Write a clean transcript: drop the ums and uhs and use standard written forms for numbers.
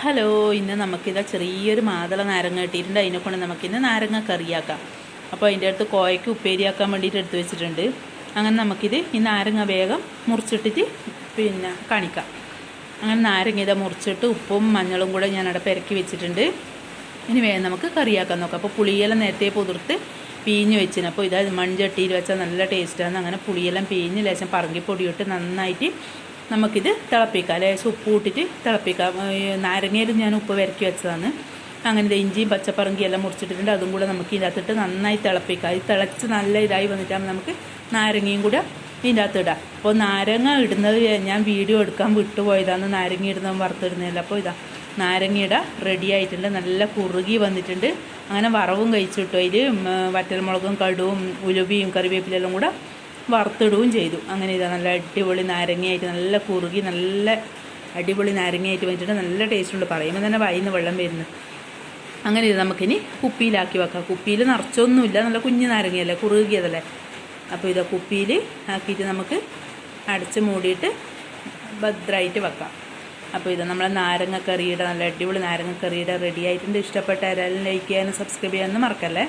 Hello, ഇന്ന് നമുക്കിതാ ചെറിയൊരു മാതള നാരങ്ങ കിട്ടിയിട്ടുണ്ട്. അതിനെക്കൊണ്ട് നമുക്കിന്ന് നാരങ്ങ കറിയാക്കാം. അപ്പോൾ അതിൻ്റെ അടുത്ത് കോയക്ക് ഉപ്പേരിയാക്കാൻ വേണ്ടിയിട്ട് എടുത്ത് വെച്ചിട്ടുണ്ട്. അങ്ങനെ നമുക്കിത് ഈ നാരങ്ങ വേഗം മുറിച്ചിട്ടിട്ട് കാണിക്കാം. അങ്ങനെ നാരങ്ങ ഇതാ മുറിച്ചിട്ട് ഉപ്പും മഞ്ഞളും കൂടെ ഞാനവിടെ പെരക്കി വെച്ചിട്ടുണ്ട്. ഇനി വേഗം നമുക്ക് കറിയാക്കാൻ നോക്കാം. അപ്പോൾ പുളിയെല്ലാം നേരത്തെ പുതിർത്ത് പീഞ്ഞ് വെച്ചിന്. അപ്പോൾ ഇതാ മൺചട്ടിയിൽ വെച്ചാൽ നല്ല ടേസ്റ്റാണ്. അങ്ങനെ പുളിയെല്ലാം പീഞ്ഞ് ലേശം പറങ്കിപ്പൊടി ഇട്ട് നന്നായിട്ട് നമുക്കിത് തിളപ്പിക്കാം. ലേശം ഉപ്പ് കൂട്ടിയിട്ട് തിളപ്പിക്കാം. നാരങ്ങയിൽ ഞാൻ ഉപ്പ് വരക്കി വെച്ചതാണ്. അങ്ങനെ ഇഞ്ചിയും പച്ചപ്പറങ്കിയെല്ലാം മുറിച്ചിട്ടിട്ടുണ്ട്. അതും കൂടെ നമുക്ക് ഇതിനകത്തിട്ട് നന്നായി തിളപ്പിക്കാം. ഇത് തിളച്ച് നല്ല ഇതായി വന്നിട്ടാകുമ്പോൾ നമുക്ക് നാരങ്ങയും കൂടെ ഇതിൻ്റെ അകത്ത് ഇടാം. അപ്പോൾ നാരങ്ങ ഇടുന്നത് ഞാൻ വീഡിയോ എടുക്കാൻ വിട്ടുപോയതാണ്. നാരങ്ങ ഇടുന്നത് വറുത്തിടുന്നതല്ല. അപ്പോൾ ഇതാ നാരങ്ങയുടെ റെഡി ആയിട്ടുണ്ട്. നല്ല കുറുകി വന്നിട്ടുണ്ട്. അങ്ങനെ വറവും കഴിച്ചു കിട്ടും. അതിൽ വറ്റൽമുളകും കടുവും ഉലുവയും കറിവേപ്പിലെല്ലാം കൂടെ വറുത്തിടുകയും ചെയ്തു. അങ്ങനെ ഇതാ നല്ല അടിപൊളി നാരങ്ങയായിട്ട് നല്ല കുറുകി നല്ല അടിപൊളി നാരങ്ങയായിട്ട് വന്നിട്ടുണ്ട്. നല്ല ടേസ്റ്റുണ്ട്. പറയുമ്പോൾ തന്നെ വായിന്ന് വെള്ളം വരുന്നു. അങ്ങനെ ഇത് നമുക്കിനി കുപ്പിയിലാക്കി വെക്കാം. കുപ്പിയിൽ നിറച്ചൊന്നുമില്ല, നല്ല കുഞ്ഞു നാരങ്ങയല്ലേ, കുറുകിയതല്ലേ. അപ്പോൾ ഇത് കുപ്പിയിൽ ആക്കിയിട്ട് നമുക്ക് അടച്ച് മൂടിയിട്ട് ഭദ്രമായിട്ട് വെക്കാം. അപ്പോൾ ഇത് നമ്മളെ നാരങ്ങക്കറിയുടെ നല്ല അടിപൊളി നാരങ്ങക്കറിയുടെ റെഡി ആയിട്ടുണ്ട്. ഇഷ്ടപ്പെട്ട ആരെല്ലാം ലൈക്ക് ചെയ്യാനും സബ്സ്ക്രൈബ് ചെയ്യാനും മറക്കല്ലേ.